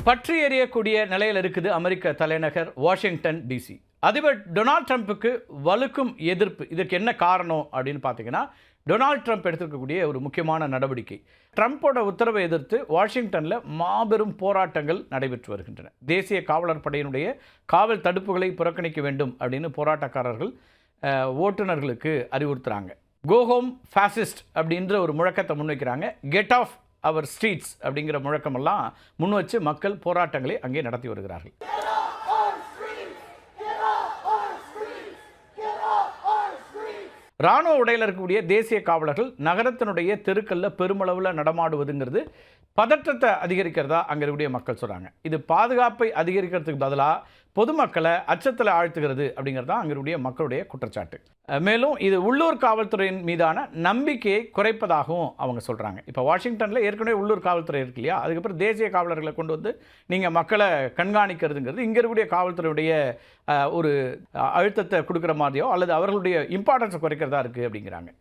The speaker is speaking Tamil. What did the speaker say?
பற்றி எறியக்கூடிய நிலையில் இருக்குது அமெரிக்க தலைநகர் வாஷிங்டன் டிசி. அதிபர் டொனால்ட் ட்ரம்ப்புக்கு வலுக்கும் எதிர்ப்பு. இதற்கு என்ன காரணம் அப்படின்னு பார்த்தீங்கன்னா, டொனால்ட் ட்ரம்ப் எடுத்திருக்கக்கூடிய ஒரு முக்கியமான நடவடிக்கை. ட்ரம்ப்போட உத்தரவை எதிர்த்து வாஷிங்டனில் மாபெரும் போராட்டங்கள் நடைபெற்று வருகின்றன. தேசிய காவலர் படையினுடைய காவல் தடுப்புகளை புறக்கணிக்க வேண்டும் அப்படின்னு போராட்டக்காரர்கள் ஓட்டுநர்களுக்கு அறிவுறுத்துகிறாங்க. கோ ஹோம் ஃபாசிஸ்ட் அப்படின்ற ஒரு முழக்கத்தை முன்வைக்கிறாங்க. கெட் ஆஃப் அவர் ஸ்ட்ரீட்ஸ் அப்படிங்கிற முழக்கமெல்லாம் முன் வச்சு மக்கள் போராட்டங்களை அங்கே நடத்தி வருகிறார்கள். இராணுவ உடையில் இருக்கக்கூடிய தேசிய காவலர்கள் நகரத்தினுடைய தெருக்களில் பெருமளவில் நடமாடுவதுங்கிறது பதற்றத்தை அதிகரிக்கிறதா அங்கே இருக்கக்கூடிய மக்கள் சொல்கிறாங்க. இது பாதுகாப்பை அதிகரிக்கிறதுக்கு பதிலாக பொதுமக்களை அச்சத்தில் ஆழ்த்துகிறது அப்படிங்கிறது தான் அங்கே இருக்கக்கூடிய மக்களுடைய குற்றச்சாட்டு. மேலும் இது உள்ளூர் காவல்துறையின் மீதான நம்பிக்கையை குறைப்பதாகவும் அவங்க சொல்கிறாங்க. இப்போ வாஷிங்டனில் ஏற்கனவே உள்ளூர் காவல்துறை இருக்கு இல்லையா, அதுக்கப்புறம் தேசிய காவலர்களை கொண்டு வந்து நீங்கள் மக்களை கண்காணிக்கிறதுங்கிறது இங்கே இருக்கக்கூடிய காவல்துறையுடைய ஒரு அழுத்தத்தை கொடுக்குற மாதிரியோ அல்லது அவர்களுடைய இம்பார்ட்டன்ஸை குறைக்கிறதா இருக்குது அப்படிங்கிறாங்க.